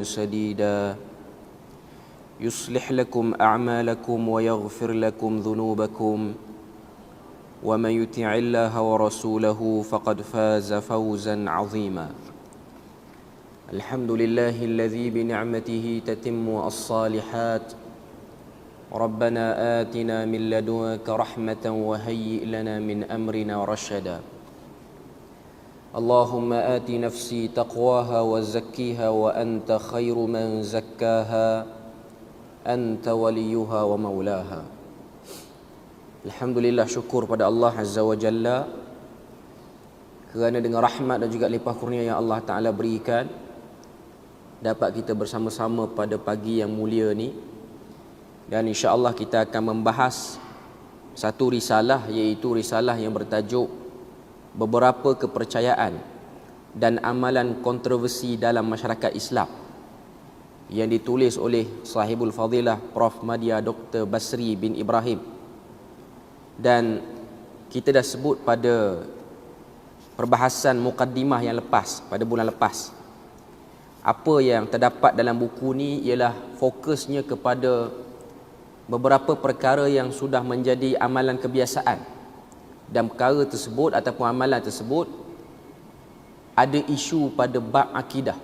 سديدا يصلح لكم أعمالكم ويغفر لكم ذنوبكم ومن يطع الله ورسوله فقد فاز فوزا عظيما. الحمد لله الذي بنعمته تتم الصالحات. ربنا آتنا من لدنك رحمة وهيئ لنا من أمرنا رشدا. اللهم آت نفسي تقواها وزكيها وأنت خير من زكاها أنت وليها ومولاها. Alhamdulillah, syukur pada Allah Azza wa Jalla kerana dengan rahmat dan juga limpah kurnia yang Allah Ta'ala berikan, dapat kita bersama-sama pada pagi yang mulia ni. Dan insya-Allah kita akan membahas satu risalah, iaitu risalah yang bertajuk beberapa kepercayaan dan amalan kontroversi dalam masyarakat Islam, yang ditulis oleh sahibul fadilah Prof. Madya Dr. Basri bin Ibrahim. Dan kita dah sebut pada perbahasan mukaddimah yang lepas, pada bulan lepas, apa yang terdapat dalam buku ni ialah fokusnya kepada beberapa perkara yang sudah menjadi amalan kebiasaan. Dan perkara tersebut ataupun amalan tersebut ada isu pada bab akidah.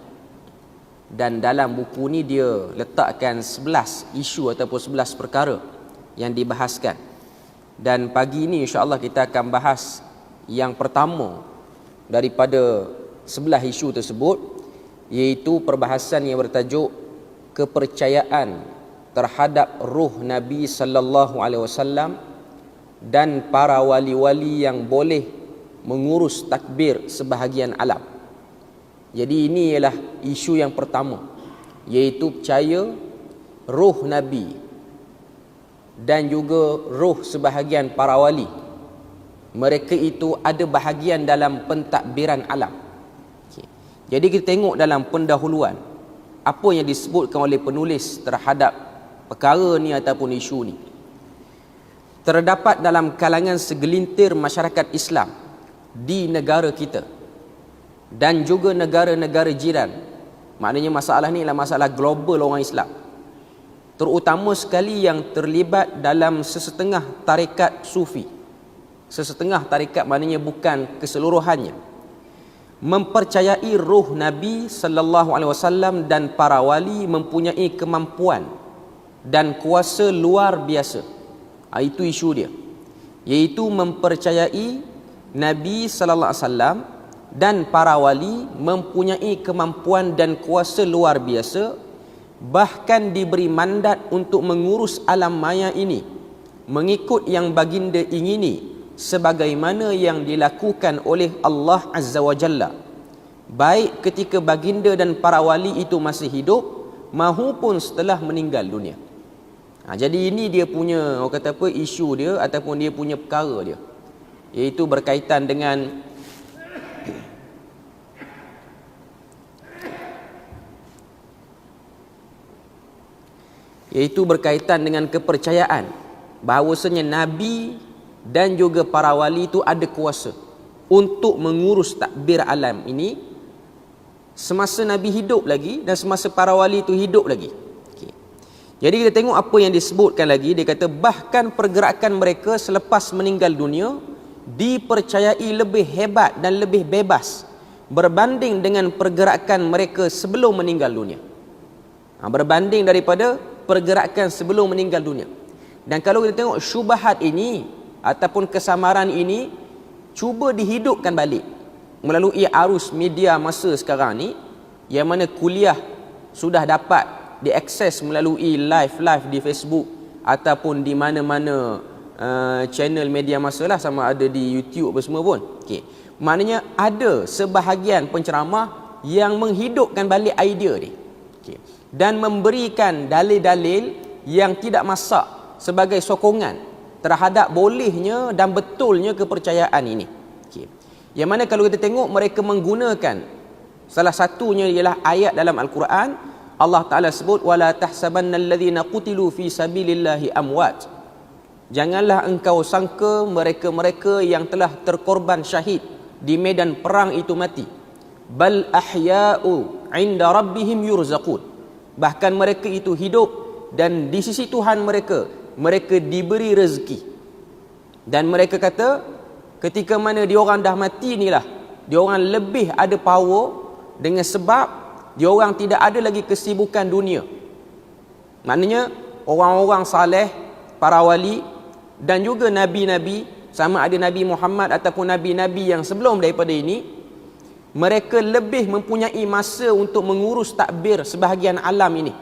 Dan dalam buku ni dia letakkan 11 isu ataupun 11 perkara yang dibahaskan. Dan pagi ni insya-Allah kita akan bahas yang pertama daripada 11 isu tersebut, iaitu perbahasan yang bertajuk kepercayaan terhadap ruh Nabi sallallahu alaihi wasallam dan para wali-wali yang boleh mengurus takbir sebahagian alam. Jadi ini ialah isu yang pertama, iaitu percaya ruh Nabi dan juga ruh sebahagian para wali, mereka itu ada bahagian dalam pentadbiran alam. Jadi kita tengok dalam pendahuluan apa yang disebutkan oleh penulis terhadap perkara ni ataupun isu ni. Terdapat dalam kalangan segelintir masyarakat Islam di negara kita dan juga negara-negara jiran. Maknanya masalah ni adalah masalah global orang Islam, terutama sekali yang terlibat dalam sesetengah tarikat sufi. Sesetengah tarikat maknanya bukan keseluruhannya, mempercayai ruh Nabi sallallahu alaihi wasallam dan para wali mempunyai kemampuan dan kuasa luar biasa. Itu isu dia, iaitu mempercayai Nabi sallallahu alaihi wasallam dan para wali mempunyai kemampuan dan kuasa luar biasa, bahkan diberi mandat untuk mengurus alam maya ini mengikut yang baginda ingini, sebagaimana yang dilakukan oleh Allah Azza wa Jalla, baik ketika baginda dan para wali itu masih hidup mahupun setelah meninggal dunia. Jadi ini dia punya, orang kata apa, isu dia ataupun dia punya perkara dia, iaitu berkaitan dengan kepercayaan bahawasanya Nabi dan juga para wali itu ada kuasa untuk mengurus takbir alam ini semasa Nabi hidup lagi dan semasa para wali itu hidup lagi. Jadi kita tengok apa yang disebutkan lagi. Dia kata bahkan pergerakan mereka selepas meninggal dunia dipercayai lebih hebat dan lebih bebas berbanding dengan pergerakan mereka sebelum meninggal dunia. Berbanding daripada pergerakan sebelum meninggal dunia. Dan kalau kita tengok syubhat ini ataupun kesamaran ini cuba dihidupkan balik melalui arus media masa sekarang ni, yang mana kuliah sudah dapat diakses melalui live di Facebook ataupun di mana-mana channel media masa lah, sama ada di YouTube apa semua pun. Maknanya ada sebahagian penceramah yang menghidupkan balik idea ni, dan memberikan dalil-dalil yang tidak masak sebagai sokongan terhadap bolehnya dan betulnya kepercayaan ini. Yang mana kalau kita tengok mereka menggunakan, salah satunya ialah ayat dalam Al-Quran. Allah Ta'ala sebut wala tahsabannal ladzina qutilu fi sabilillahi amwat. Janganlah engkau sangka mereka-mereka yang telah terkorban syahid di medan perang itu mati. Bal ahya'u, 'inda rabbihim yurzaqun. Bahkan mereka itu hidup dan di sisi Tuhan mereka diberi rezeki. Dan mereka kata ketika mana diorang dah mati inilah diorang lebih ada power dengan sebab diorang tidak ada lagi kesibukan dunia. Maknanya orang-orang saleh, para wali dan juga nabi-nabi, sama ada Nabi Muhammad ataupun nabi-nabi yang sebelum daripada ini, mereka lebih mempunyai masa untuk mengurus takbir sebahagian alam ini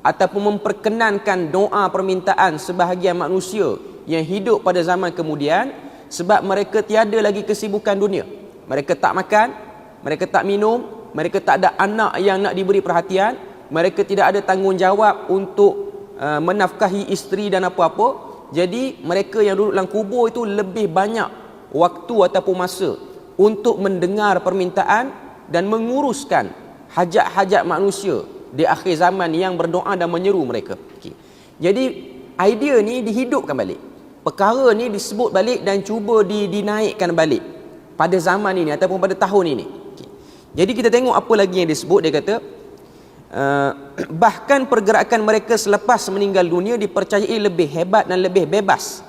ataupun memperkenankan doa permintaan sebahagian manusia yang hidup pada zaman kemudian, sebab mereka tiada lagi kesibukan dunia. Mereka tak makan, mereka tak minum, mereka tak ada anak yang nak diberi perhatian, mereka tidak ada tanggungjawab untuk menafkahi isteri dan apa-apa. Jadi mereka yang duduk dalam kubur itu lebih banyak waktu ataupun masa untuk mendengar permintaan dan menguruskan hajat-hajat manusia di akhir zaman yang berdoa dan menyeru mereka. Jadi idea ni dihidupkan balik, perkara ni disebut balik dan cuba dinaikkan balik pada zaman ini ataupun pada tahun ini. Jadi kita tengok apa lagi yang disebut. Dia kata bahkan pergerakan mereka selepas meninggal dunia dipercayai lebih hebat dan lebih bebas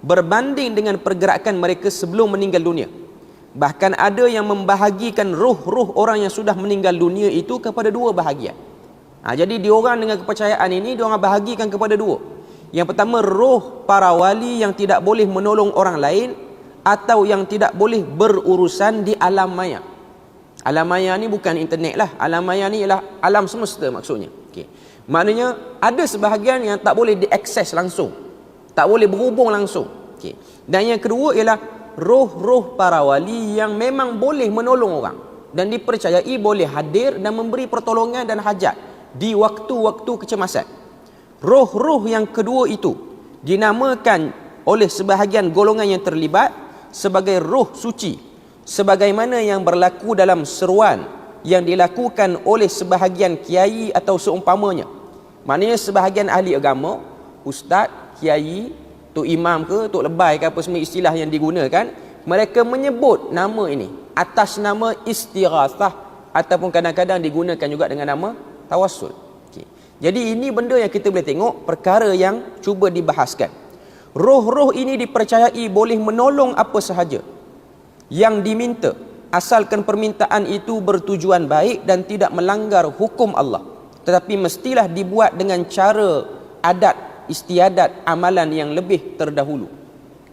berbanding dengan pergerakan mereka sebelum meninggal dunia. Bahkan ada yang membahagikan roh-roh orang yang sudah meninggal dunia itu kepada dua bahagian. Jadi diorang dengan kepercayaan ini diorang bahagikan kepada dua. Yang pertama, roh para wali yang tidak boleh menolong orang lain atau yang tidak boleh berurusan di alam maya. Alam maya ni bukan internet lah. Alam maya ni ialah alam semesta maksudnya. Maknanya ada sebahagian yang tak boleh diakses langsung, tak boleh berhubung langsung. Dan yang kedua ialah roh-roh para wali yang memang boleh menolong orang dan dipercayai boleh hadir dan memberi pertolongan dan hajat di waktu-waktu kecemasan. Roh-roh yang kedua itu dinamakan oleh sebahagian golongan yang terlibat sebagai roh suci, sebagaimana yang berlaku dalam seruan yang dilakukan oleh sebahagian kiai atau seumpamanya. Maknanya sebahagian ahli agama, ustaz, kiai, tok imam ke, tok lebay ke, apa semua istilah yang digunakan, mereka menyebut nama ini atas nama istighatsah ataupun kadang-kadang digunakan juga dengan nama tawassul. Jadi ini benda yang kita boleh tengok, perkara yang cuba dibahaskan. Roh-roh ini dipercayai boleh menolong apa sahaja yang diminta, asalkan permintaan itu bertujuan baik dan tidak melanggar hukum Allah, tetapi mestilah dibuat dengan cara adat istiadat amalan yang lebih terdahulu.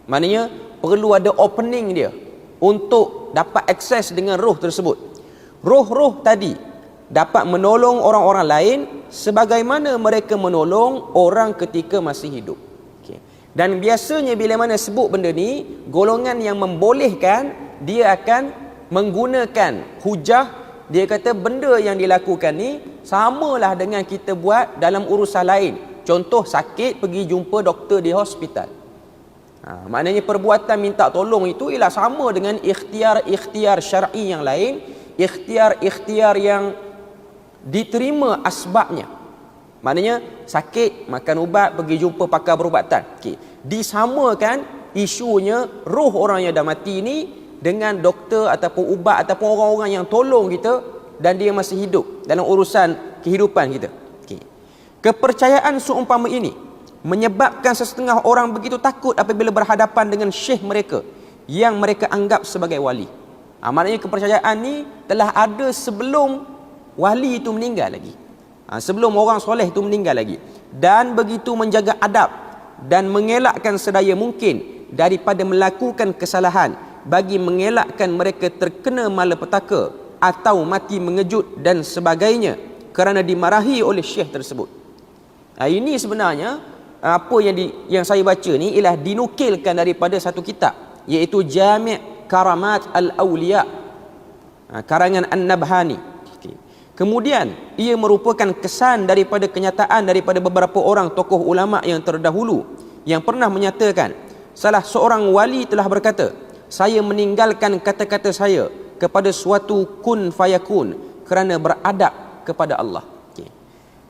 Maknanya perlu ada opening dia untuk dapat akses dengan roh tersebut. Roh-roh tadi dapat menolong orang-orang lain sebagaimana mereka menolong orang ketika masih hidup. Dan biasanya bila mana sebut benda ni, golongan yang membolehkan dia akan menggunakan hujah. Dia kata benda yang dilakukan ni samalah dengan kita buat dalam urusan lain. Contoh sakit pergi jumpa doktor di hospital. Maknanya perbuatan minta tolong itu ialah sama dengan ikhtiar-ikhtiar syar'i yang lain, ikhtiar-ikhtiar yang diterima asbabnya. Maknanya sakit makan ubat, pergi jumpa pakar perubatan. Disamakan isunya roh orang yang dah mati ni dengan doktor ataupun ubat ataupun orang-orang yang tolong kita dan dia masih hidup dalam urusan kehidupan kita. Kepercayaan seumpama ini menyebabkan sesetengah orang begitu takut apabila berhadapan dengan syekh mereka yang mereka anggap sebagai wali. Maknanya kepercayaan ni telah ada sebelum wali itu meninggal lagi, sebelum orang soleh itu meninggal lagi, dan begitu menjaga adab dan mengelakkan sedaya mungkin daripada melakukan kesalahan bagi mengelakkan mereka terkena malapetaka atau mati mengejut dan sebagainya kerana dimarahi oleh syekh tersebut. Ini sebenarnya apa yang saya baca ni ialah dinukilkan daripada satu kitab, iaitu Jami' Karamat Al-Awliya, karangan An-Nabhani. Kemudian ia merupakan kesan daripada kenyataan daripada beberapa orang tokoh ulama yang terdahulu yang pernah menyatakan salah seorang wali telah berkata, saya meninggalkan kata-kata saya kepada suatu kun fayakun kerana beradab kepada Allah.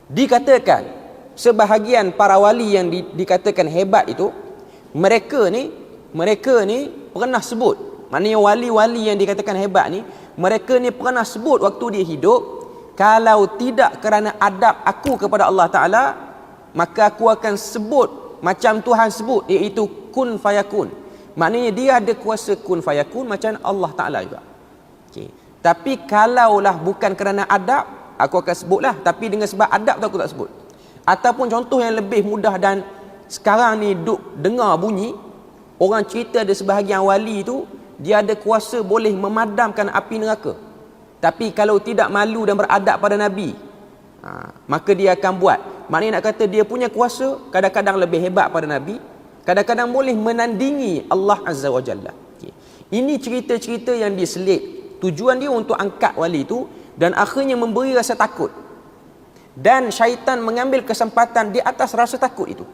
Dikatakan sebahagian para wali yang dikatakan hebat itu, mereka ni pernah sebut, maknanya wali-wali yang dikatakan hebat ni, mereka ni pernah sebut waktu dia hidup, kalau tidak kerana adab aku kepada Allah Ta'ala, maka aku akan sebut macam Tuhan sebut, iaitu kun fayakun. Maknanya dia ada kuasa kun fayakun macam Allah Ta'ala juga. Okay. Tapi kalaulah bukan kerana adab, aku akan sebutlah. Tapi dengan sebab adab tu aku tak sebut. Ataupun contoh yang lebih mudah dan sekarang ni duk dengar bunyi, orang cerita ada sebahagian wali tu, dia ada kuasa boleh memadamkan api neraka. Tapi kalau tidak malu dan beradab pada Nabi, maka dia akan buat. Maknanya nak kata dia punya kuasa kadang-kadang lebih hebat pada Nabi, kadang-kadang boleh menandingi Allah Azza wa Jalla. Okay. Ini cerita-cerita yang diselit. Tujuan dia untuk angkat wali itu dan akhirnya memberi rasa takut. Dan syaitan mengambil kesempatan di atas rasa takut itu.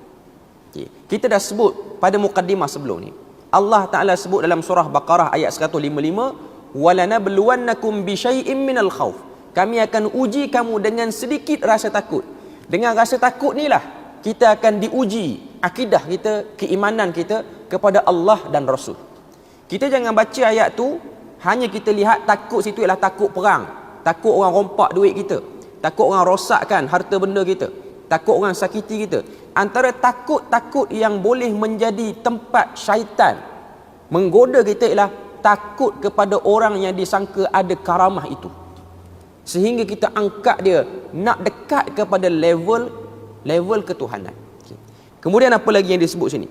Okay. Kita dah sebut pada mukaddimah sebelum ni. Allah Ta'ala sebut dalam surah Baqarah ayat 155, وَلَنَبْلُوَنَّكُمْ بِشَيْءٍ مِّنَ الْخَوْفِ. Kami akan uji kamu dengan sedikit rasa takut. Dengan rasa takut inilah kita akan diuji akidah kita, keimanan kita kepada Allah dan Rasul. Kita jangan baca ayat tu hanya kita lihat takut situ ialah takut perang, takut orang rompak duit kita, takut orang rosakkan harta benda kita, takut orang sakiti kita. Antara takut-takut yang boleh menjadi tempat syaitan menggoda kita ialah takut kepada orang yang disangka ada karamah itu, sehingga kita angkat dia nak dekat kepada level ketuhanan. Okay. Kemudian apa lagi yang disebut sini?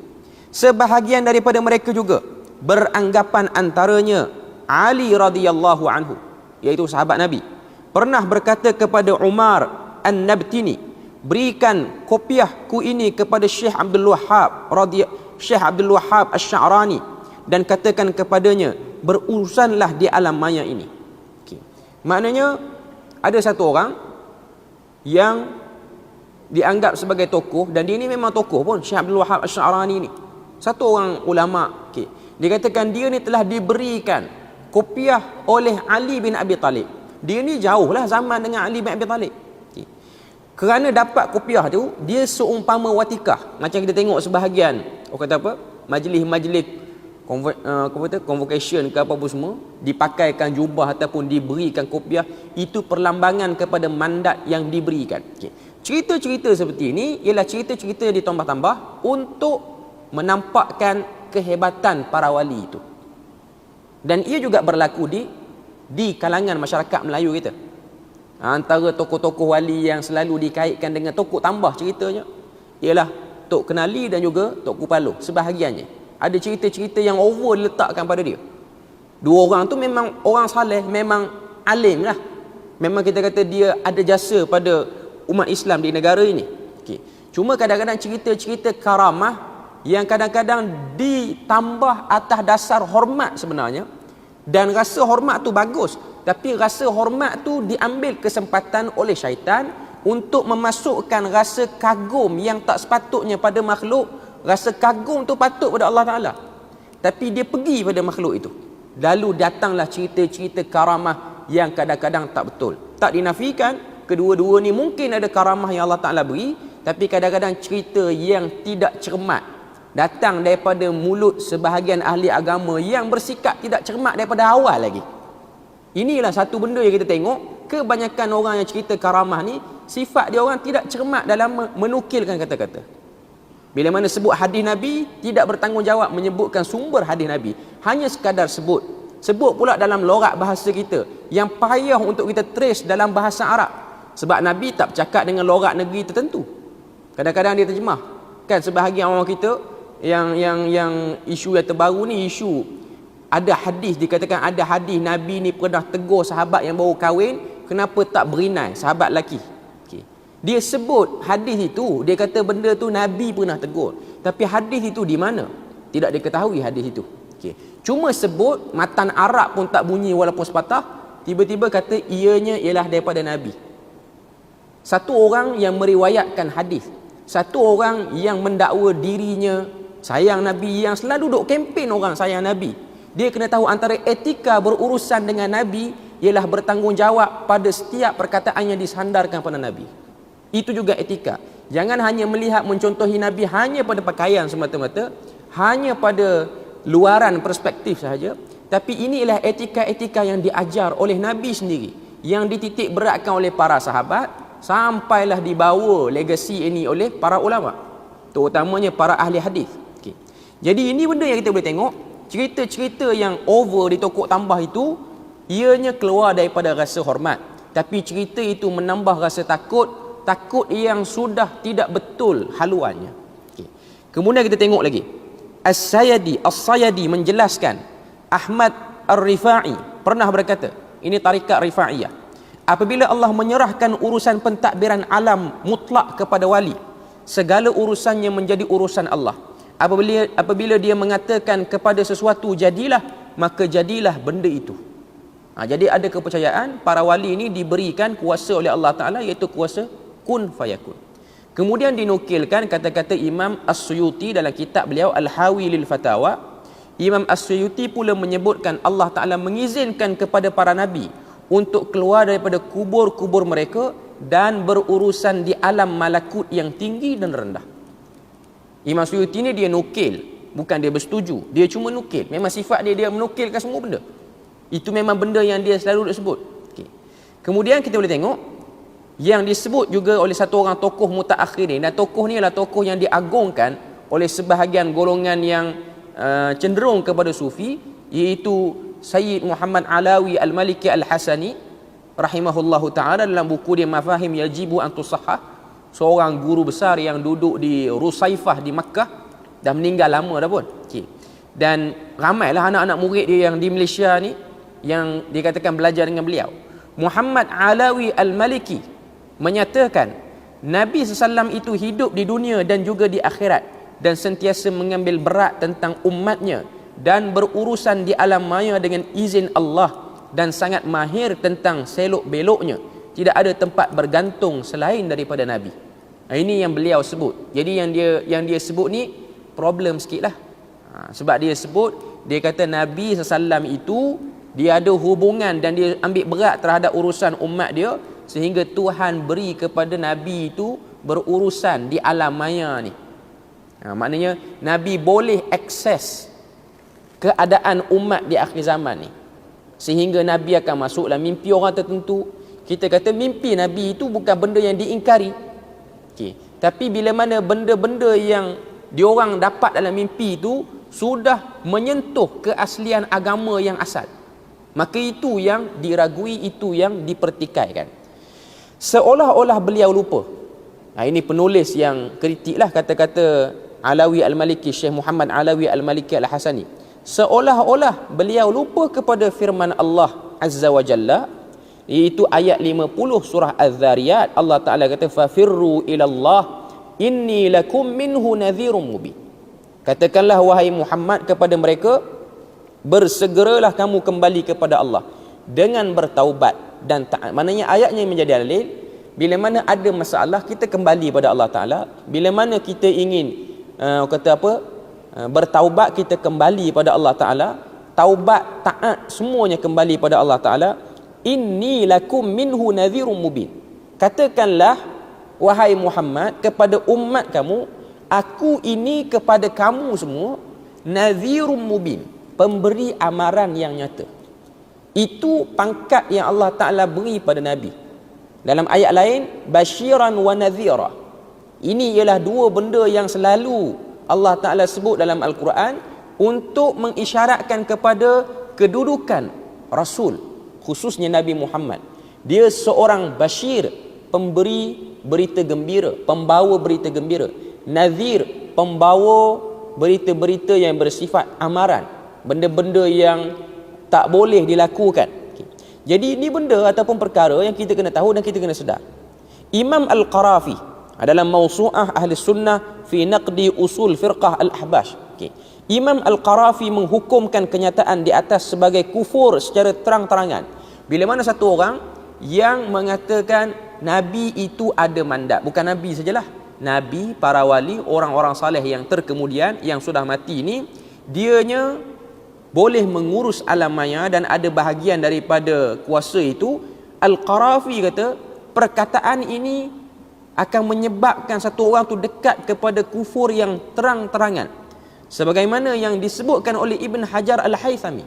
Sebahagian daripada mereka juga beranggapan antaranya Ali radhiyallahu anhu, iaitu sahabat Nabi, pernah berkata kepada Umar An-Nabtini, berikan kopiahku ini kepada Syekh Abdul Wahhab Asy-Sya'rani dan katakan kepadanya, berurusanlah di alam maya ini. Okay. Maknanya ada satu orang yang dianggap sebagai tokoh, dan dia ni memang tokoh pun, Syekh Abdul Wahhab Asy-Sya'rani ni satu orang ulama. Okay. Dikatakan dia ni telah diberikan kopiah oleh Ali bin Abi Talib. Dia ni jauhlah zaman dengan Ali bin Abi Talib. Okay. Kerana dapat kopiah tu, dia seumpama watikah. Macam kita tengok sebahagian, kata apa, majlis-majlis convocation ke apa-apa semua, dipakaikan jubah ataupun diberikan kopiah, itu perlambangan kepada mandat yang diberikan. Okay. Cerita-cerita seperti ini ialah cerita-cerita yang ditambah-tambah untuk menampakkan kehebatan para wali itu. Dan ia juga berlaku di kalangan masyarakat Melayu kita. Antara tokoh-tokoh wali yang selalu dikaitkan dengan tokoh tambah ceritanya ialah Tok Kenali dan juga Tok Kupalo, sebahagiannya. Ada cerita-cerita yang over diletakkan pada dia. Dua orang tu memang orang saleh, memang alim lah. Memang kita kata dia ada jasa pada umat Islam di negara ini. Okay. Cuma kadang-kadang cerita-cerita karamah yang kadang-kadang ditambah atas dasar hormat sebenarnya. Dan rasa hormat tu bagus. Tapi rasa hormat tu diambil kesempatan oleh syaitan untuk memasukkan rasa kagum yang tak sepatutnya pada makhluk. Rasa kagum tu patut pada Allah Ta'ala, tapi dia pergi pada makhluk itu. Lalu datanglah cerita-cerita karamah yang kadang-kadang tak betul. Tak dinafikan, kedua-dua ni mungkin ada karamah yang Allah Ta'ala beri, tapi kadang-kadang cerita yang tidak cermat datang daripada mulut sebahagian ahli agama yang bersikap tidak cermat daripada awal lagi. Inilah satu benda yang kita tengok, kebanyakan orang yang cerita karamah ni, sifat dia orang tidak cermat dalam menukilkan kata-kata. Bila mana sebut hadis Nabi, tidak bertanggungjawab menyebutkan sumber hadis Nabi, hanya sekadar sebut pula dalam logat bahasa kita yang payah untuk kita trace dalam bahasa Arab, sebab Nabi tak bercakap dengan logat negeri tertentu. Kadang-kadang dia terjemah kan. Sebahagian orang kita yang isu yang terbaru ni, isu ada hadis, dikatakan ada hadis Nabi ni pernah tegur sahabat yang baru kahwin, kenapa tak berinai, sahabat lelaki. Dia sebut hadis itu, dia kata benda tu Nabi pernah tegur. Tapi hadis itu di mana? Tidak diketahui hadis itu. Okay. Cuma sebut, matan Arab pun tak bunyi walaupun sepatah, tiba-tiba kata ianya ialah daripada Nabi. Satu orang yang meriwayatkan hadis, satu orang yang mendakwa dirinya sayang Nabi, yang selalu duk kempen orang sayang Nabi, dia kena tahu antara etika berurusan dengan Nabi ialah bertanggungjawab pada setiap perkataan yang disandarkan pada Nabi. Itu juga etika. Jangan hanya melihat mencontohi Nabi hanya pada pakaian semata-mata, hanya pada luaran perspektif sahaja, tapi inilah etika-etika yang diajar oleh Nabi sendiri, yang dititik beratkan oleh para sahabat, sampailah dibawa legasi ini oleh para ulama, terutamanya para ahli hadis. Okay. Jadi ini benda yang kita boleh tengok, cerita-cerita yang over ditokok tambah itu ianya keluar daripada rasa hormat, tapi cerita itu menambah rasa takut yang sudah tidak betul haluannya. Okay. Kemudian kita tengok lagi, As-Sayadi menjelaskan, Ahmad Ar-Rifai pernah berkata, ini tarikat Rifaiyah, apabila Allah menyerahkan urusan pentadbiran alam mutlak kepada wali, segala urusannya menjadi urusan Allah. Apabila dia mengatakan kepada sesuatu jadilah, maka jadilah benda itu. Jadi ada kepercayaan para wali ini diberikan kuasa oleh Allah Ta'ala, iaitu kuasa kun fayakun. Kemudian dinukilkan kata-kata Imam As-Suyuti dalam kitab beliau Al-Hawi lil Fatawa. Imam As-Suyuti pula menyebutkan Allah Ta'ala mengizinkan kepada para nabi untuk keluar daripada kubur-kubur mereka dan berurusan di alam malakut yang tinggi dan rendah. Imam Suyuti ni dia nukil, bukan dia bersetuju, dia cuma nukil. Memang sifat dia menukilkan semua benda. Itu memang benda yang dia selalu sebut. Okay. Kemudian kita boleh tengok yang disebut juga oleh satu orang tokoh mutaakhirin, dan tokoh ni adalah tokoh yang diagungkan oleh sebahagian golongan yang cenderung kepada sufi, iaitu Sayyid Muhammad Alawi Al-Maliki Al-Hasani rahimahullahu ta'ala dalam buku dia Mafahim Yajibu an Tusahhah. Seorang guru besar yang duduk di Rusaifah di Makkah, dah meninggal lama dah pun. Okay. Dan ramailah anak-anak murid dia yang di Malaysia ni yang dikatakan belajar dengan beliau. Muhammad Alawi Al-Maliki menyatakan Nabi SAW itu hidup di dunia dan juga di akhirat, dan sentiasa mengambil berat tentang umatnya dan berurusan di alam maya dengan izin Allah, dan sangat mahir tentang selok beloknya. Tidak ada tempat bergantung selain daripada Nabi. Ini yang beliau sebut. Jadi yang dia sebut ni problem sikit lah. Sebab dia sebut, dia kata Nabi SAW itu dia ada hubungan dan dia ambil berat terhadap urusan umat dia, sehingga Tuhan beri kepada Nabi itu berurusan di alam maya ni. Maknanya Nabi boleh akses keadaan umat di akhir zaman ni, sehingga Nabi akan masuk dalam mimpi orang tertentu. Kita kata mimpi Nabi itu bukan benda yang diingkari. Okay. Tapi bila mana benda-benda yang diorang dapat dalam mimpi itu sudah menyentuh keaslian agama yang asal, maka itu yang diragui, itu yang dipertikaikan. Seolah-olah beliau lupa. Ini penulis yang kritik lah kata-kata Alawi Al-Maliki, Syekh Muhammad Alawi Al-Maliki Al-Hasani. Seolah-olah beliau lupa kepada firman Allah Azza wa Jalla, iaitu ayat 50 surah Az-Zariyat. Allah Ta'ala kata, fafirru ilallah inni lakum minhu nadhirum mubin. Katakanlah wahai Muhammad kepada mereka, bersegeralah kamu kembali kepada Allah dengan bertaubat dan taat. Maknanya ayatnya menjadi dalil, bila mana ada masalah kita kembali pada Allah Ta'ala. Bila mana kita ingin bertaubat, kita kembali pada Allah Ta'ala. Taubat, taat, semuanya kembali pada Allah Ta'ala. Inni lakum minhu nadhirum mubin. Katakanlah wahai Muhammad kepada umat kamu, aku ini kepada kamu semua nadhirum mubin, pemberi amaran yang nyata. Itu pangkat yang Allah Ta'ala beri pada Nabi. Dalam ayat lain, basyiran wa nadhira. Ini ialah dua benda yang selalu Allah Ta'ala sebut dalam Al-Quran untuk mengisyaratkan kepada kedudukan Rasul, khususnya Nabi Muhammad. Dia seorang basyir, pemberi berita gembira, pembawa berita gembira. Nadhir, pembawa berita-berita yang bersifat amaran, benda-benda yang tak boleh dilakukan. Jadi ini benda ataupun perkara yang kita kena tahu dan kita kena sedar. Imam Al-Qarafi dalam Mawsu'ah Ahli Sunnah fi Naqdi Usul Firqah Al-Ahbash, Imam Al-Qarafi menghukumkan kenyataan di atas sebagai kufur secara terang-terangan. Bila mana satu orang yang mengatakan Nabi itu ada mandat, bukan Nabi sajalah, Nabi, para wali, orang-orang saleh yang terkemudian, yang sudah mati ni, dianya boleh mengurus alam maya dan ada bahagian daripada kuasa itu. Al-Qarafi kata perkataan ini akan menyebabkan satu orang tu dekat kepada kufur yang terang-terangan, sebagaimana yang disebutkan oleh Ibn Hajar Al-Haythami.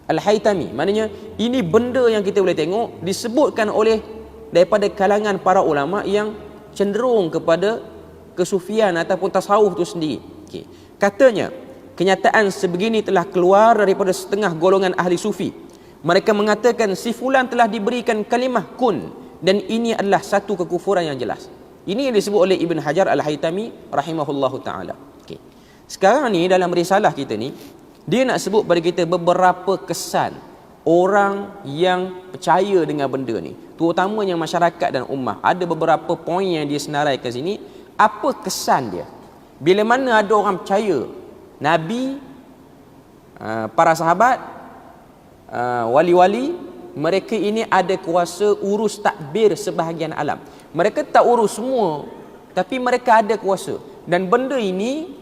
Al-Haytami. Maknanya ini benda yang kita boleh tengok disebutkan oleh daripada kalangan para ulama yang cenderung kepada kesufian ataupun tasawuf itu sendiri. Okay. Katanya kenyataan sebegini telah keluar daripada setengah golongan ahli sufi. Mereka mengatakan si fulan telah diberikan kalimah kun, dan ini adalah satu kekufuran yang jelas. Ini yang disebut oleh Ibn Hajar Al-Haytami rahimahullahu ta'ala. Okay. Sekarang ni dalam risalah kita ni, dia nak sebut pada kita beberapa kesan orang yang percaya dengan benda ni, terutamanya masyarakat dan ummah. Ada beberapa poin yang dia senaraikan sini. Apa kesan dia bila mana ada orang percaya Nabi, para sahabat, wali-wali, mereka ini ada kuasa urus takbir sebahagian alam. Mereka tak urus semua, tapi mereka ada kuasa. Dan benda ini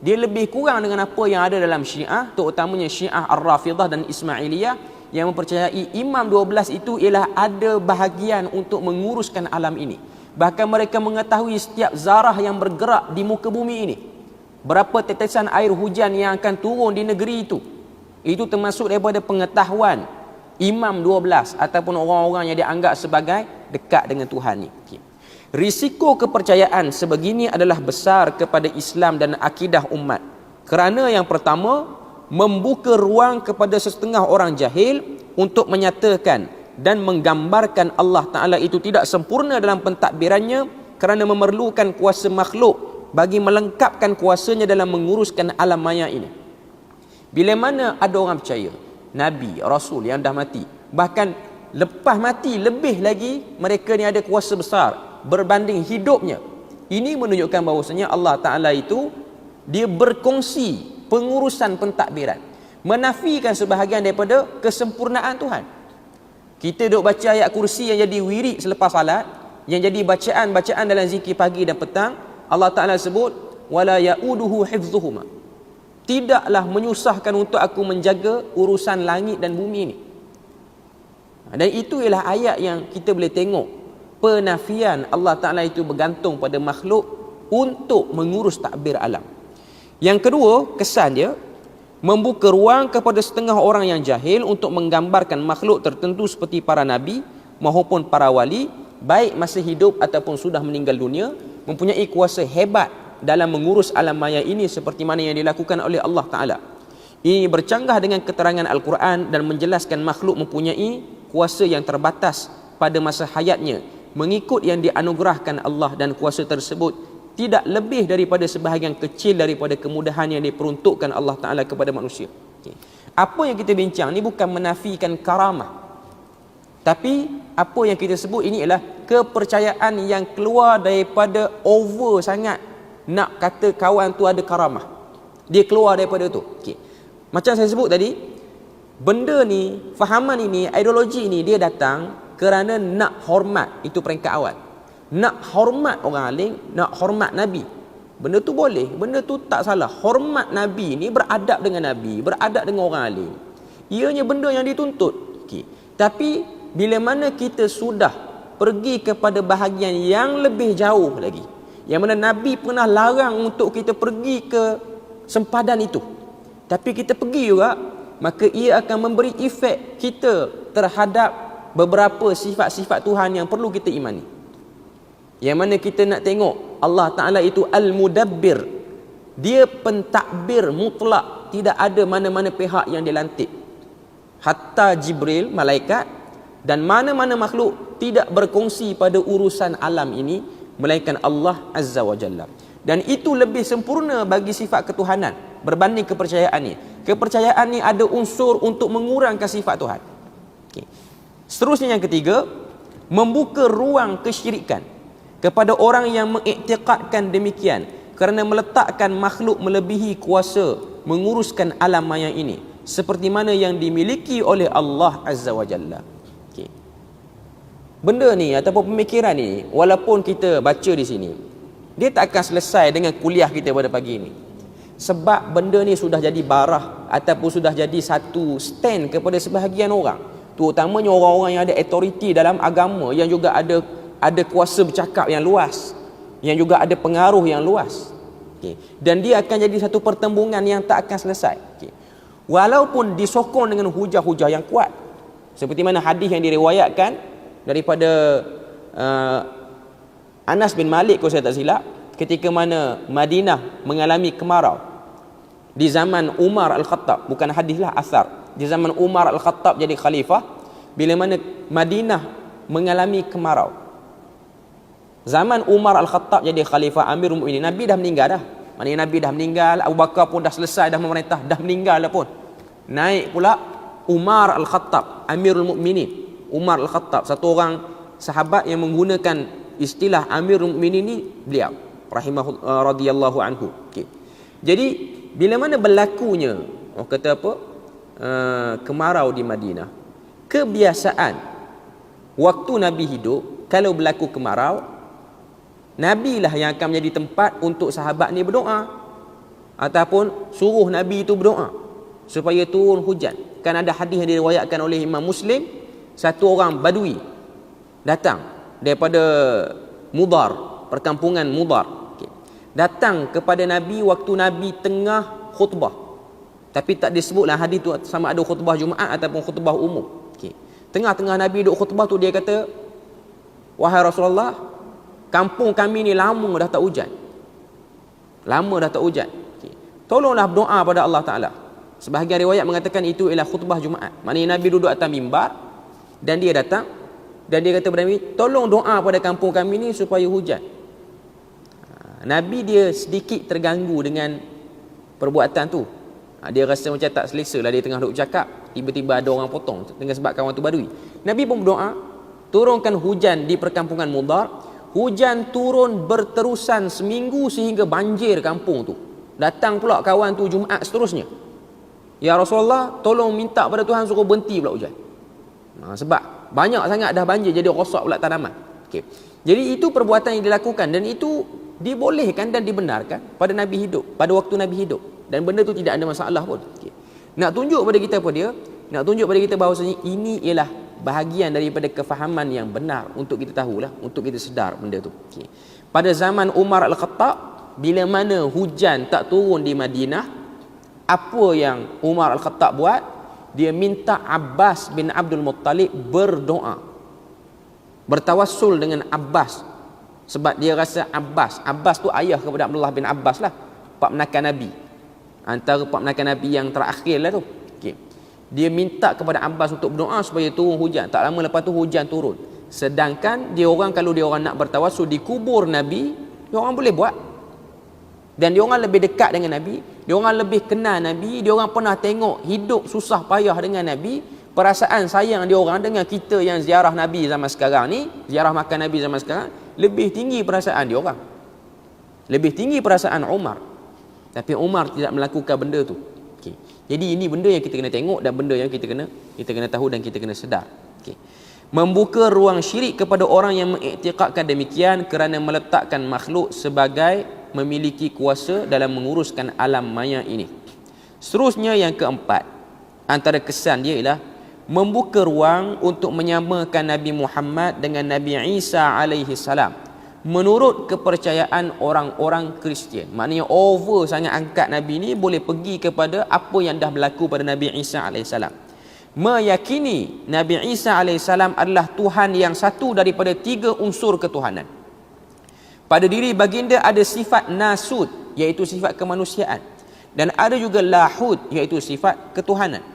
dia lebih kurang dengan apa yang ada dalam Syiah, terutamanya Syiah Ar-Rafidah dan Ismailiyah, yang mempercayai Imam 12 itu ialah ada bahagian untuk menguruskan alam ini. Bahkan mereka mengetahui setiap zarah yang bergerak di muka bumi ini, berapa tetesan air hujan yang akan turun di negeri itu. Itu termasuk daripada pengetahuan Imam 12 ataupun orang-orang yang dianggap sebagai dekat dengan Tuhan ni. Okay. Risiko kepercayaan sebegini adalah besar kepada Islam dan akidah umat. Kerana yang pertama, membuka ruang kepada setengah orang jahil untuk menyatakan dan menggambarkan Allah Ta'ala itu tidak sempurna dalam pentadbirannya, kerana memerlukan kuasa makhluk bagi melengkapkan kuasanya dalam menguruskan alam maya ini. Bila mana ada orang percaya Nabi, Rasul yang dah mati, bahkan lepas mati lebih lagi mereka ni ada kuasa besar berbanding hidupnya, ini menunjukkan bahawasanya Allah Ta'ala itu dia berkongsi pengurusan pentadbiran, menafikan sebahagian daripada kesempurnaan Tuhan. Kita duk baca ayat kursi yang jadi wirid selepas salat, yang jadi bacaan-bacaan dalam zikir pagi dan petang, Allah Ta'ala sebut wala ya'uduhu hifdhuhuma, tidaklah menyusahkan untuk aku menjaga urusan langit dan bumi ini. Dan itu ialah ayat yang kita boleh tengok penafian Allah Ta'ala itu bergantung pada makhluk untuk mengurus takbir alam. Yang kedua, kesan dia membuka ruang kepada setengah orang yang jahil untuk menggambarkan makhluk tertentu seperti para nabi maupun para wali, baik masih hidup ataupun sudah meninggal dunia, mempunyai kuasa hebat dalam mengurus alam maya ini seperti mana yang dilakukan oleh Allah Ta'ala. Ini bercanggah dengan keterangan Al-Quran dan menjelaskan makhluk mempunyai kuasa yang terbatas pada masa hayatnya mengikut yang dianugerahkan Allah, dan kuasa tersebut tidak lebih daripada sebahagian kecil daripada kemudahan yang diperuntukkan Allah Ta'ala kepada manusia. Okay. Apa yang kita bincang ni bukan menafikan karamah, tapi apa yang kita sebut ini ialah kepercayaan yang keluar daripada over sangat nak kata kawan tu ada karamah. Dia keluar daripada tu. Okay. Macam saya sebut tadi, benda ni, fahaman ini, ideologi ini dia datang kerana nak hormat. Itu peringkat awal. Nak hormat orang alim, nak hormat Nabi. Benda tu boleh, benda tu tak salah. Hormat Nabi ni, beradab dengan Nabi, beradab dengan orang alim, ianya benda yang dituntut. Okay. Tapi bila mana kita sudah pergi kepada bahagian yang lebih jauh lagi, yang mana Nabi pernah larang untuk kita pergi ke sempadan itu, tapi kita pergi juga, maka ia akan memberi efek kita terhadap beberapa sifat-sifat Tuhan yang perlu kita imani. Yang mana kita nak tengok Allah Ta'ala itu Al-Mudabbir, dia pentadbir mutlak, tidak ada mana-mana pihak yang dilantik. Hatta Jibril, malaikat, dan mana-mana makhluk tidak berkongsi pada urusan alam ini melainkan Allah Azza wa Jalla. Dan itu lebih sempurna bagi sifat ketuhanan berbanding kepercayaan ni. Kepercayaan ni ada unsur untuk mengurangkan sifat Tuhan. Okay. Seterusnya yang ketiga, membuka ruang kesyirikan kepada orang yang mengiktikadkan demikian, kerana meletakkan makhluk melebihi kuasa menguruskan alam maya ini seperti mana yang dimiliki oleh Allah Azza wa Jalla. Okay. Benda ni ataupun pemikiran ni, walaupun kita baca di sini, dia tak akan selesai dengan kuliah kita pada pagi ini. Sebab benda ni sudah jadi barah ataupun sudah jadi satu stand kepada sebahagian orang, terutamanya orang-orang yang ada authority dalam agama, yang juga ada kuasa bercakap yang luas, yang juga ada pengaruh yang luas. Okay. Dan dia akan jadi satu pertembungan yang tak akan selesai. Okay. walaupun disokong dengan hujah-hujah yang kuat, seperti mana hadis yang diriwayatkan daripada Anas bin Malik kalau saya tak silap, ketika mana Madinah mengalami kemarau di zaman Umar Al-Khattab, bukan hadis lah, asar, di zaman Umar Al-Khattab jadi khalifah, bila mana Madinah mengalami kemarau. Zaman Umar Al-Khattab jadi khalifah Amirul Mukminin, Nabi dah meninggal dah. Maknanya Nabi dah meninggal, Abu Bakar pun dah selesai dah memerintah, dah meninggal dah pun. Naik pula Umar Al-Khattab, Amirul Mukminin. Umar Al-Khattab, satu orang sahabat yang menggunakan istilah Amirul Mukminin ni beliau radhiyallahu anhu. Okay. Jadi bila mana berlakunya kata apa? Kemarau di Madinah, kebiasaan waktu Nabi hidup, kalau berlaku kemarau, Nabi lah yang akan menjadi tempat untuk sahabat ni berdoa, ataupun suruh Nabi itu berdoa supaya turun hujan. Kan ada hadis yang diriwayatkan oleh Imam Muslim, satu orang Badui datang daripada Mudar, perkampungan Mudar, datang kepada Nabi waktu Nabi tengah khutbah. Tapi tak disebutlah hadis tu sama ada khutbah Jumaat ataupun khutbah umum. Tengah-tengah Nabi duduk khutbah tu, dia kata, wahai Rasulullah, kampung kami ni lama dah tak hujan. Lama dah tak hujan. Tolonglah berdoa pada Allah Ta'ala. Sebahagian riwayat mengatakan itu ialah khutbah Jumaat. Maknanya Nabi duduk atas mimbar dan dia datang dan dia kata kepada Nabi, tolong doa pada kampung kami ni supaya hujan. Nabi dia sedikit terganggu dengan perbuatan tu. Dia rasa macam tak selesa lah, dia tengah duduk cakap, tiba-tiba ada orang potong dengan sebab kawan tu Badui. Nabi pun berdoa, turunkan hujan di perkampungan Mudar. Hujan turun berterusan seminggu sehingga banjir kampung tu. Datang pula kawan tu Jumaat seterusnya, ya Rasulullah, tolong minta pada Tuhan suruh berhenti pula hujan. Sebab banyak sangat dah banjir, jadi rosak pula tanaman. Okay. Jadi itu perbuatan yang dilakukan, dan itu dibolehkan dan dibenarkan pada Nabi hidup, pada waktu Nabi hidup, dan benda tu tidak ada masalah pun. Okay. Nak tunjuk pada kita apa dia? Nak tunjuk pada kita bahawasanya ini ialah bahagian daripada kefahaman yang benar untuk kita tahulah, untuk kita sedar benda tu. Okay. Pada zaman Umar Al-Khattab, bila mana hujan tak turun di Madinah, apa yang Umar Al-Khattab buat? Dia minta Abbas bin Abdul Muttalib berdoa, bertawassul dengan Abbas, sebab dia rasa Abbas tu ayah kepada Abdullah bin Abbas lah, pak menakan Nabi, antara pak menakan Nabi yang terakhir lah tu. Okay. Dia minta kepada Abbas untuk berdoa supaya turun hujan. Tak lama lepas tu hujan turun. Sedangkan dia orang, kalau dia orang nak bertawassul di kubur Nabi, dia orang boleh buat. Dan dia orang lebih dekat dengan Nabi, dia orang lebih kenal Nabi, dia orang pernah tengok hidup susah payah dengan Nabi. Perasaan sayang dia orang dengan kita yang ziarah Nabi zaman sekarang ni, ziarah makan Nabi zaman sekarang, lebih tinggi perasaan dia orang, lebih tinggi perasaan Umar. Tapi Umar tidak melakukan benda tu. Okay. Jadi ini benda yang kita kena tengok, dan benda yang kita kena tahu dan kita kena sedar. Okay. Membuka ruang syirik kepada orang yang mengiktikadkan demikian kerana meletakkan makhluk sebagai memiliki kuasa dalam menguruskan alam maya ini. Seterusnya, yang keempat, antara kesan dia ialah membuka ruang untuk menyamakan Nabi Muhammad dengan Nabi Isa alaihi salam menurut kepercayaan orang-orang Kristian. Maknanya over sangat angkat Nabi ni boleh pergi kepada apa yang dah berlaku pada Nabi Isa alaihi salam. Meyakini Nabi Isa alaihi salam adalah Tuhan yang satu daripada 3 unsur ketuhanan. Pada diri baginda ada sifat nasud, iaitu sifat kemanusiaan, dan ada juga lahud, iaitu sifat ketuhanan.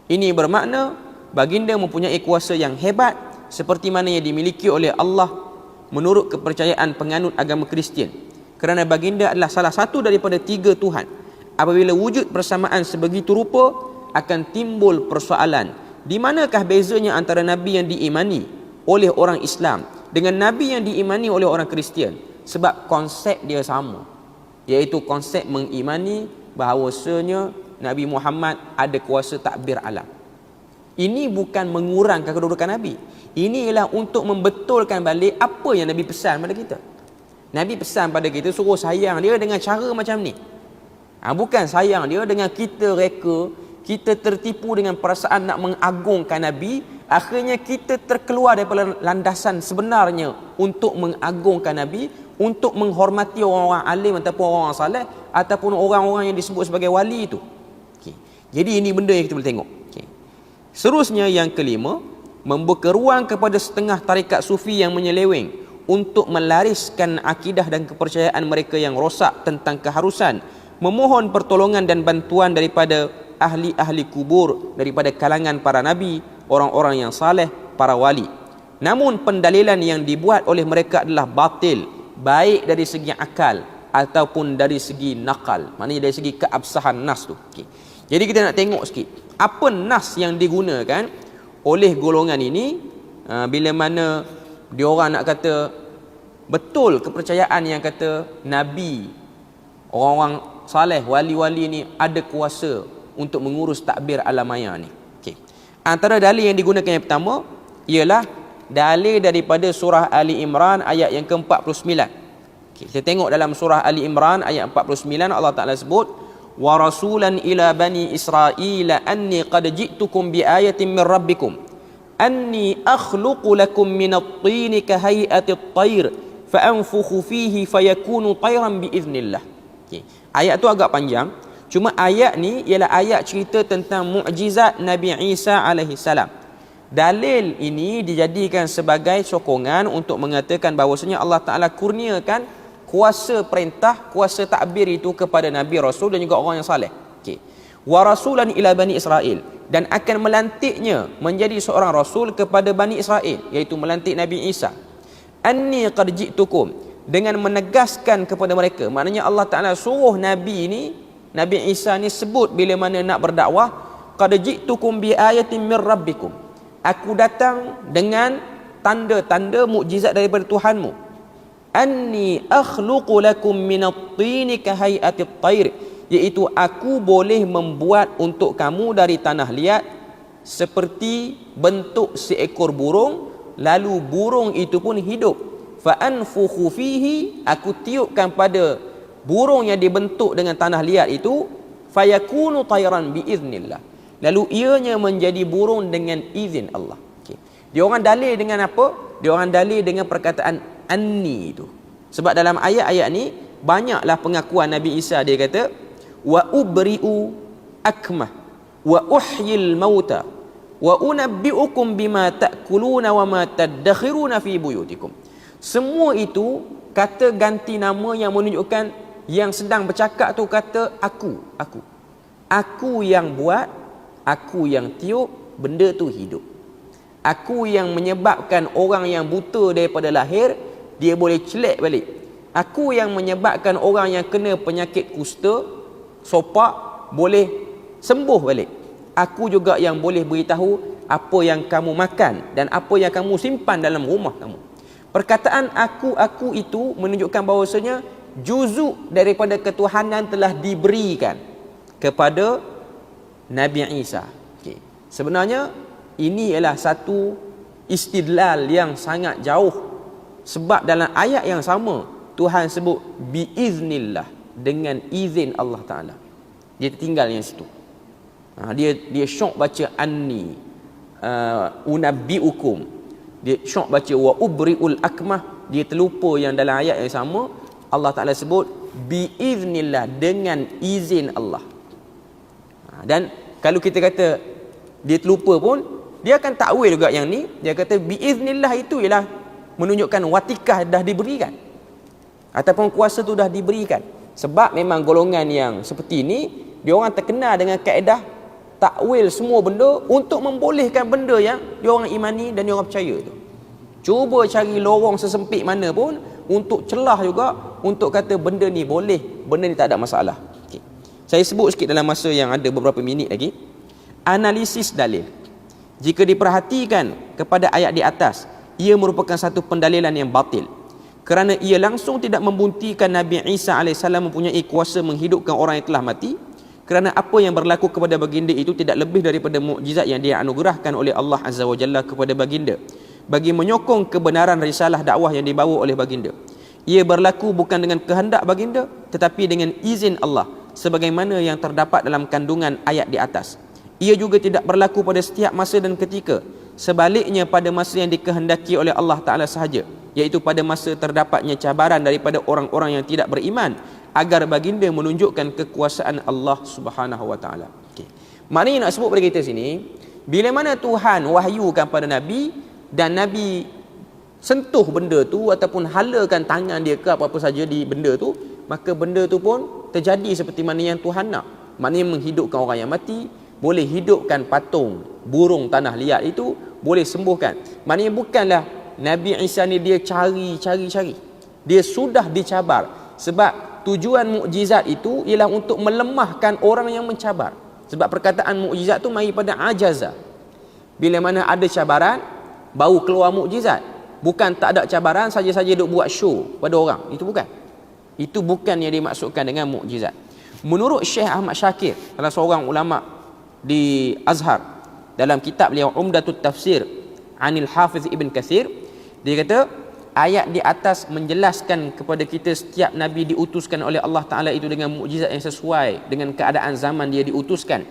Ini bermakna baginda mempunyai kuasa yang hebat seperti mana yang dimiliki oleh Allah menurut kepercayaan penganut agama Kristian, kerana baginda adalah salah satu daripada 3 Tuhan. Apabila wujud persamaan sebegitu rupa, akan timbul persoalan, di manakah bezanya antara Nabi yang diimani oleh orang Islam dengan Nabi yang diimani oleh orang Kristian? Sebab konsep dia sama, iaitu konsep mengimani bahawasanya Nabi Muhammad ada kuasa takbir alam. Ini bukan mengurangkan kedudukan Nabi. Ini ialah untuk membetulkan balik apa yang Nabi pesan pada kita. Nabi pesan pada kita suruh sayang dia dengan cara macam ni. Bukan sayang dia dengan kita reka, kita tertipu dengan perasaan nak mengagungkan Nabi. Akhirnya kita terkeluar daripada landasan sebenarnya untuk mengagungkan Nabi, untuk menghormati orang-orang alim ataupun orang-orang saleh ataupun orang-orang yang disebut sebagai wali itu. Okay. Jadi ini benda yang kita boleh tengok. Okay. Seterusnya yang kelima, membuka ruang kepada setengah tarikat sufi yang menyeleweng untuk melariskan akidah dan kepercayaan mereka yang rosak tentang keharusan memohon pertolongan dan bantuan daripada ahli-ahli kubur, daripada kalangan para nabi, orang-orang yang saleh, para wali. Namun pendalilan yang dibuat oleh mereka adalah batil, baik dari segi akal ataupun dari segi nakal, maknanya dari segi keabsahan nas tu. Okay. Jadi kita nak tengok sikit apa nas yang digunakan oleh golongan ini bila mana diorang nak kata betul kepercayaan yang kata nabi, orang-orang saleh, wali-wali ni ada kuasa untuk mengurus takbir alam maya ni. Okay. Antara dalil yang digunakan yang pertama ialah dalil daripada surah Ali Imran ayat yang ke-49. Okay. Kita tengok dalam surah Ali Imran ayat 49, Allah Ta'ala sebut, wa rasulan ila bani Israila anni qad ji'tukum bi ayatin min rabbikum anni akhluqu lakum minat tini kahay'ati at-tayr fa anfukhu fihi fayakunu tayran bi idznillah. Okay. Ayat tu agak panjang, cuma ayat ni ialah ayat cerita tentang mukjizat Nabi Isa alaihi salam. Dalil ini dijadikan sebagai sokongan untuk mengatakan bahawasanya Allah Ta'ala kurniakan kuasa perintah, kuasa takbir itu kepada Nabi, Rasul dan juga orang yang saleh. Okay. Wa rasulan ila bani Israel, dan akan melantiknya menjadi seorang rasul kepada Bani Israel, iaitu melantik Nabi Isa. Anni qad ji'tukum, dengan menegaskan kepada mereka, maknanya Allah Ta'ala suruh Nabi ni, Nabi Isa ni sebut bila mana nak berdakwah, qad ji'tukum bi ayatin min rabbikum, aku datang dengan tanda-tanda mukjizat daripada Tuhanmu. Anni akhluqu lakum minat tini kahay'ati at-tayr, iaitu aku boleh membuat untuk kamu dari tanah liat seperti bentuk seekor burung, lalu burung itu pun hidup. Fa anfukhu fihi, aku tiupkan pada burung yang dibentuk dengan tanah liat itu, fayakunu tayran biiznillah, lalu ianya menjadi burung dengan izin Allah. Okay. Dia orang dalil dengan apa? Dia orang dalil dengan perkataan anni itu. Sebab dalam ayat-ayat ni banyaklah pengakuan Nabi Isa, dia kata wa ubri'u akmah wa uhyil mauta wa unabbi'ukum bima ta'kuluna wa ma tadakhiruna fi buyutikum. Semua itu kata ganti nama yang menunjukkan yang sedang bercakap tu kata aku yang buat, aku yang tiup benda tu hidup, aku yang menyebabkan orang yang buta daripada lahir dia boleh celak balik, aku yang menyebabkan orang yang kena penyakit kusta, sopak, boleh sembuh balik, aku juga yang boleh beritahu apa yang kamu makan dan apa yang kamu simpan dalam rumah kamu. Perkataan aku itu menunjukkan bahawasanya juzuk daripada ketuhanan telah diberikan kepada Nabi Isa. Okay. Sebenarnya ini ialah satu istidlal yang sangat jauh, sebab dalam ayat yang sama Tuhan sebut biiznillah, dengan izin Allah Ta'ala. Dia tinggal yang situ. Dia syok baca anni unabbi'ukum, dia syok baca wa ubri'ul akmah, dia terlupa yang dalam ayat yang sama Allah Ta'ala sebut biiznillah, dengan izin Allah. Dan kalau kita kata dia terlupa pun, dia akan takwil juga yang ni. Dia kata biiznillah itu ialah menunjukkan watikah dah diberikan, ataupun kuasa tu dah diberikan. Sebab memang golongan yang seperti ini, dia orang terkenal dengan kaedah takwil semua benda untuk membolehkan benda yang dia orang imani dan dia orang percaya tu. Cuba cari lorong sesempit mana pun untuk celah juga, untuk kata benda ni boleh, benda ni tak ada masalah. Okay. Saya sebut sikit dalam masa yang ada beberapa minit lagi. Analisis dalil. Jika diperhatikan kepada ayat di atas, ia merupakan satu pendalilan yang batil, kerana ia langsung tidak membuktikan Nabi Isa AS mempunyai kuasa menghidupkan orang yang telah mati, kerana apa yang berlaku kepada baginda itu tidak lebih daripada mukjizat yang dia anugerahkan oleh Allah Azza wa Jalla kepada baginda bagi menyokong kebenaran risalah dakwah yang dibawa oleh baginda. Ia berlaku bukan dengan kehendak baginda, tetapi dengan izin Allah, sebagaimana yang terdapat dalam kandungan ayat di atas. Ia juga tidak berlaku pada setiap masa dan ketika, sebaliknya pada masa yang dikehendaki oleh Allah Ta'ala sahaja, iaitu pada masa terdapatnya cabaran daripada orang-orang yang tidak beriman, agar baginda menunjukkan kekuasaan Allah Subhanahu wa Ta'ala. Okay. Maknanya nak sebut pada kita sini, bila mana Tuhan wahyukan pada Nabi dan Nabi sentuh benda tu ataupun halakan tangan dia ke apa-apa saja di benda tu, maka benda tu pun terjadi seperti mana yang Tuhan nak. Maknanya menghidupkan orang yang mati, boleh hidupkan patung burung tanah liat itu, boleh sembuhkan. Maknanya bukanlah Nabi Isa ni dia cari. Dia sudah dicabar. Sebab tujuan mukjizat itu ialah untuk melemahkan orang yang mencabar. Sebab perkataan mukjizat tu mari pada ajaza. Bila mana ada cabaran, baru keluar mukjizat. Bukan tak ada cabaran, saja-saja duk buat show pada orang. Itu bukan. Itu bukan yang dimaksudkan dengan mukjizat. Menurut Syekh Ahmad Syakir, salah seorang ulama di Azhar, dalam kitab beliau Umdatut Tafsir Anil Hafiz Ibn Kathir, dia kata ayat di atas menjelaskan kepada kita setiap Nabi diutuskan oleh Allah Ta'ala itu dengan mukjizat yang sesuai dengan keadaan zaman dia diutuskan.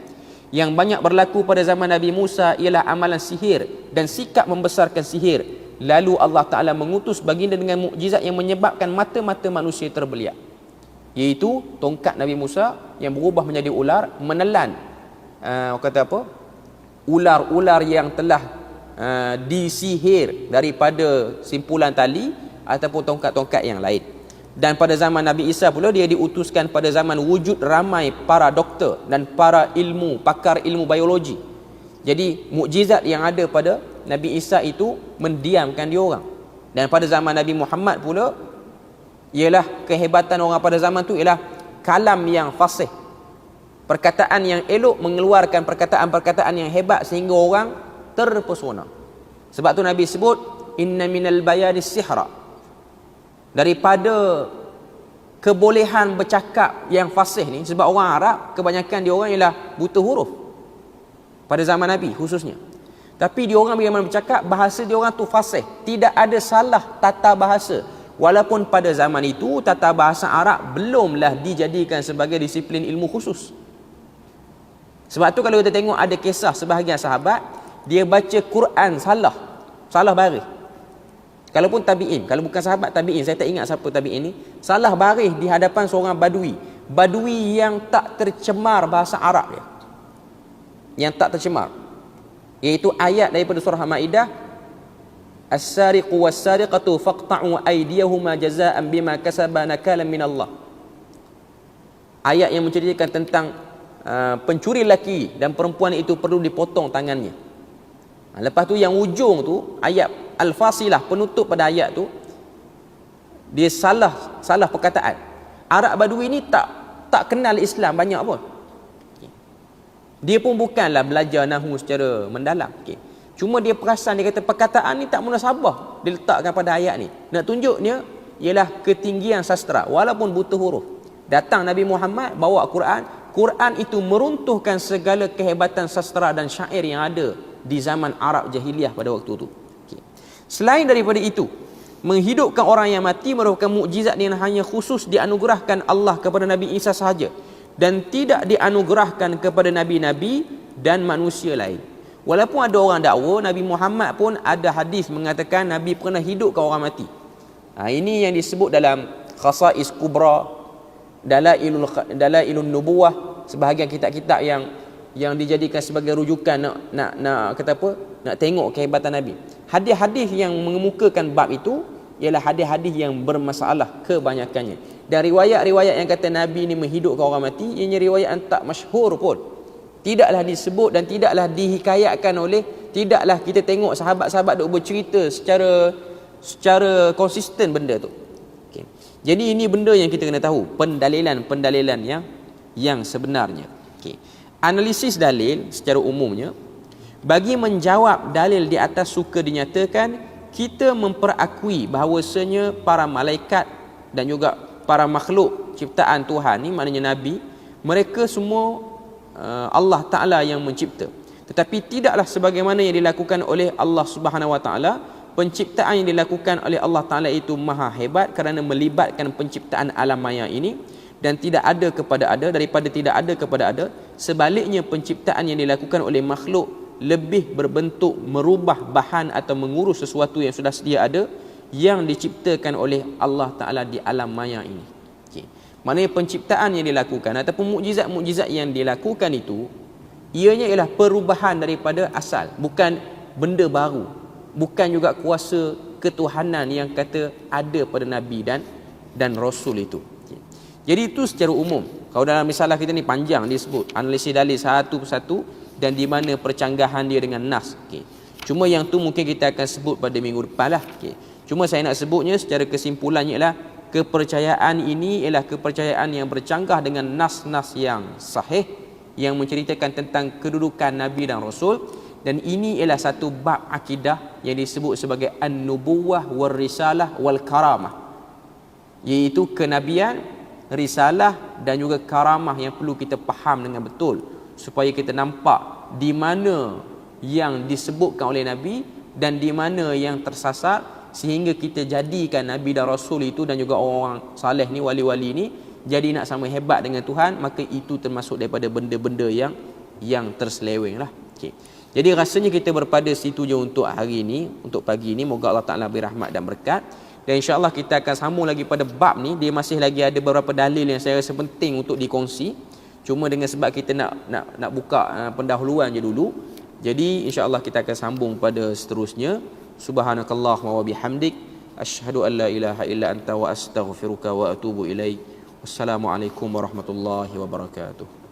Yang banyak berlaku pada zaman Nabi Musa ialah amalan sihir dan sikap membesarkan sihir. Lalu Allah Ta'ala mengutus baginda dengan mukjizat yang menyebabkan mata-mata manusia terbeliak, iaitu tongkat Nabi Musa yang berubah menjadi ular, menelan kata apa, ular-ular yang telah disihir daripada simpulan tali ataupun tongkat-tongkat yang lain. Dan pada zaman Nabi Isa pula, dia diutuskan pada zaman wujud ramai para doktor dan para pakar ilmu biologi. Jadi mukjizat yang ada pada Nabi Isa itu mendiamkan dia orang. Dan pada zaman Nabi Muhammad pula, ialah kehebatan orang pada zaman tu ialah kalam yang fasih, perkataan yang elok, mengeluarkan perkataan-perkataan yang hebat sehingga orang terpesona. Sebab tu Nabi sebut inna minal bayani sihra, daripada kebolehan bercakap yang fasih ni. Sebab orang Arab kebanyakan dia orang ialah buta huruf pada zaman Nabi khususnya. Tapi dia orang bila bercakap, bahasa dia orang tu fasih, tidak ada salah tata bahasa. Walaupun pada zaman itu tata bahasa Arab belumlah dijadikan sebagai disiplin ilmu khusus. Sebab tu kalau kita tengok ada kisah sebahagian sahabat, dia baca Quran salah baris. Kalaupun tabi'in, kalau bukan sahabat tabi'in, saya tak ingat siapa tabi'in ni, salah baris di hadapan seorang badui yang tak tercemar bahasa Arab dia, yang tak tercemar, iaitu ayat daripada surah Al-Maidah, as-sariqu was-sariqatu faqta'u aydiyahuma jazaa'an bima kasaba nakalan minallah. Ayat yang menceritakan tentang pencuri lelaki dan perempuan itu perlu dipotong tangannya. Lepas tu yang ujung tu ayat Al-Fasilah, penutup pada ayat tu, dia salah perkataan. Arab Badui ni tak kenal Islam banyak pun. Dia pun bukanlah belajar nahwu secara mendalam. Cuma dia perasan, dia kata perkataan ni tak munasabah dia letakkan pada ayat ni. Nak tunjuknya ialah ketinggian sastra walaupun buta huruf. Datang Nabi Muhammad bawa Quran itu meruntuhkan segala kehebatan sastra dan syair yang ada di zaman Arab jahiliah pada waktu itu. Selain daripada itu, menghidupkan orang yang mati merupakan mukjizat yang hanya khusus dianugerahkan Allah kepada Nabi Isa sahaja dan tidak dianugerahkan kepada nabi-nabi dan manusia lain. Walaupun ada orang dakwa Nabi Muhammad pun ada hadis mengatakan Nabi pernah hidupkan orang mati. Ini yang disebut dalam Khasa'is Kubra, Dalailun Nubuwah, sebahagian kitab-kitab yang dijadikan sebagai rujukan nak kata apa, nak tengok kehebatan Nabi. Hadis-hadis yang mengemukakan bab itu ialah hadis-hadis yang bermasalah kebanyakannya. Dan riwayat-riwayat yang kata Nabi ni menghidupkan orang mati, ianya riwayat yang tak masyhur pun. Tidaklah disebut dan tidaklah dihikayatkan oleh, tidaklah kita tengok sahabat-sahabat duk bercerita secara konsisten benda tu. Okay. Jadi ini benda yang kita kena tahu, pendalilan yang sebenarnya. Okay. Analisis dalil secara umumnya, bagi menjawab dalil di atas suka dinyatakan, kita memperakui bahawasanya para malaikat dan juga para makhluk ciptaan Tuhan ni, maknanya Nabi, mereka semua Allah Ta'ala yang mencipta. Tetapi tidaklah sebagaimana yang dilakukan oleh Allah Subhanahu Wa Ta'ala. Penciptaan yang dilakukan oleh Allah Ta'ala itu maha hebat kerana melibatkan penciptaan alam maya ini, dan tidak ada kepada ada, daripada tidak ada kepada ada. Sebaliknya penciptaan yang dilakukan oleh makhluk lebih berbentuk merubah bahan atau mengurus sesuatu yang sudah sedia ada yang diciptakan oleh Allah Ta'ala di alam maya ini. Maknanya penciptaan yang dilakukan ataupun mukjizat-mukjizat yang dilakukan itu Ianya ialah perubahan daripada asal, bukan benda baru, bukan juga kuasa ketuhanan yang kata ada pada Nabi dan Rasul itu. Jadi itu secara umum. Kalau dalam risalah kita ni panjang dia sebut analisis dalil satu persatu dan di mana percanggahan dia dengan nas. Cuma yang tu mungkin kita akan sebut pada minggu depan lah. Cuma saya nak sebutnya secara kesimpulannya ialah kepercayaan ini ialah kepercayaan yang bercanggah dengan nas-nas yang sahih yang menceritakan tentang kedudukan Nabi dan Rasul, dan ini ialah satu bab akidah yang disebut sebagai an-nubuwah wal risalah wal karamah, iaitu kenabian, risalah dan juga karamah yang perlu kita faham dengan betul supaya kita nampak di mana yang disebutkan oleh Nabi dan di mana yang tersasar, sehingga kita jadikan Nabi dan Rasul itu dan juga orang saleh ni, wali-wali ni jadi nak sama hebat dengan Tuhan, maka itu termasuk daripada benda-benda yang terseleweng lah. Jadi rasanya kita berpada situ je untuk hari ini, untuk pagi ini. Moga Allah Ta'ala beri rahmat dan berkat. Dan insyaAllah kita akan sambung lagi pada bab ni. Dia masih lagi ada beberapa dalil yang saya rasa penting untuk dikongsi. Cuma dengan sebab kita nak buka pendahuluan je dulu. Jadi insyaAllah kita akan sambung pada seterusnya. Subhanakallah wa bihamdik. Ashhadu an la ilaha illa anta wa astaghfiruka wa atubu ilaik. Wassalamualaikum warahmatullahi wabarakatuh.